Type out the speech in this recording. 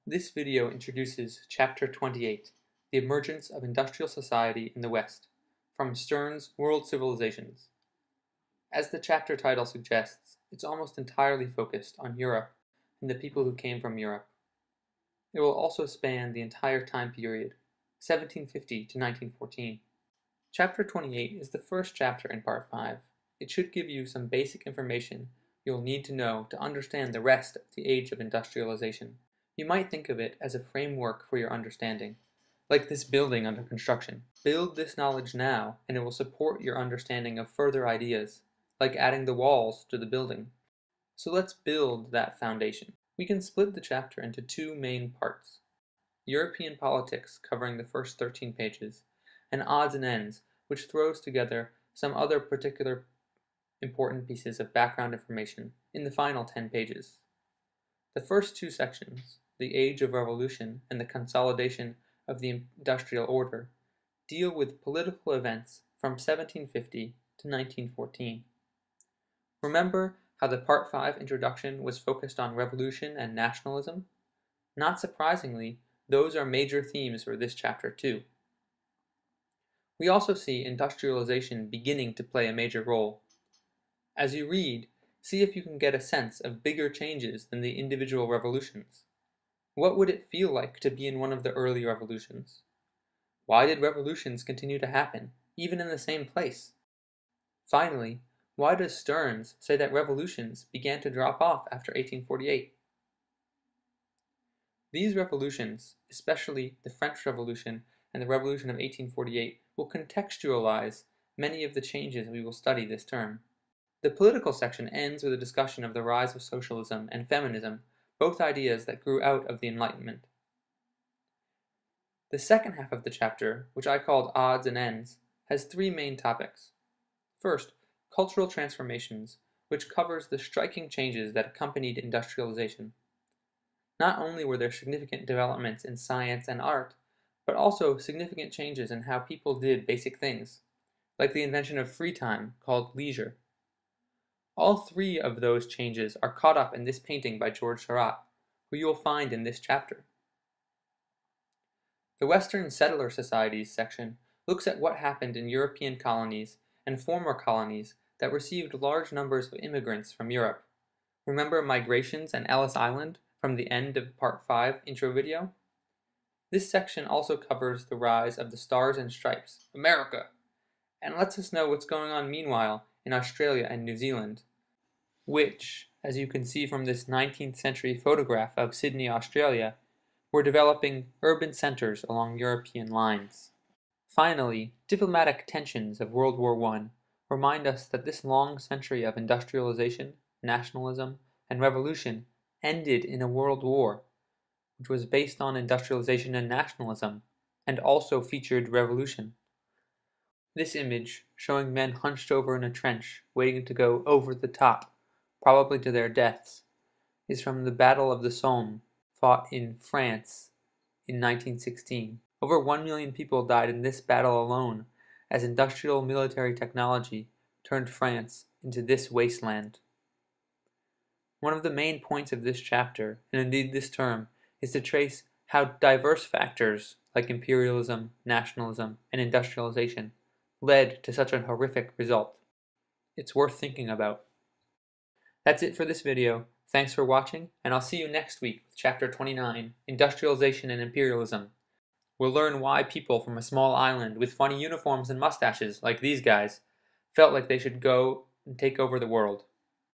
This video introduces Chapter 28, The Emergence of Industrial Society in the West, from Stern's World Civilizations. As the chapter title suggests, it's almost entirely focused on Europe and the people who came from Europe. It will also span the entire time period, 1750 to 1914. Chapter 28 is the first chapter in Part 5. It should give you some basic information you'll need to know to understand the rest of the age of industrialization. You might think of it as a framework for your understanding, like this building under construction. Build this knowledge now, and it will support your understanding of further ideas, like adding the walls to the building. So let's build that foundation. We can split the chapter into two main parts: European politics, covering the first 13 pages, and odds and ends, which throws together some other particular important pieces of background information in the final 10 pages. The first two sections, the Age of Revolution and the Consolidation of the Industrial Order, deal with political events from 1750 to 1914. Remember how the Part 5 introduction was focused on revolution and nationalism? Not surprisingly, those are major themes for this chapter too. We also see industrialization beginning to play a major role. As you read, see if you can get a sense of bigger changes than the individual revolutions. What would it feel like to be in one of the early revolutions? Why did revolutions continue to happen, even in the same place? Finally, why does Stearns say that revolutions began to drop off after 1848? These revolutions, especially the French Revolution and the Revolution of 1848, will contextualize many of the changes we will study this term. The political section ends with a discussion of the rise of socialism and feminism, both ideas that grew out of the Enlightenment. The second half of the chapter, which I called Odds and Ends, has three main topics. First, cultural transformations, which covers the striking changes that accompanied industrialization. Not only were there significant developments in science and art, but also significant changes in how people did basic things, like the invention of free time, called leisure. All three of those changes are caught up in this painting by George Seurat, who you will find in this chapter. The Western Settler Societies section looks at what happened in European colonies and former colonies that received large numbers of immigrants from Europe. Remember migrations and Ellis Island from the end of Part 5 intro video? This section also covers the rise of the Stars and Stripes, America, and lets us know what's going on meanwhile in Australia and New Zealand, which, as you can see from this 19th century photograph of Sydney, Australia, were developing urban centers along European lines. Finally, diplomatic tensions of World War I remind us that this long century of industrialization, nationalism, and revolution ended in a world war, which was based on industrialization and nationalism, and also featured revolution. This image, showing men hunched over in a trench, waiting to go over the top, probably to their deaths, is from the Battle of the Somme, fought in France in 1916. Over 1 million people died in this battle alone, as industrial military technology turned France into this wasteland. One of the main points of this chapter, and indeed this term, is to trace how diverse factors like imperialism, nationalism, and industrialization led to such a horrific result. It's worth thinking about. That's it for this video. Thanks for watching, and I'll see you next week with Chapter 29, Industrialization and Imperialism. We'll learn why people from a small island with funny uniforms and mustaches, like these guys, felt like they should go and take over the world.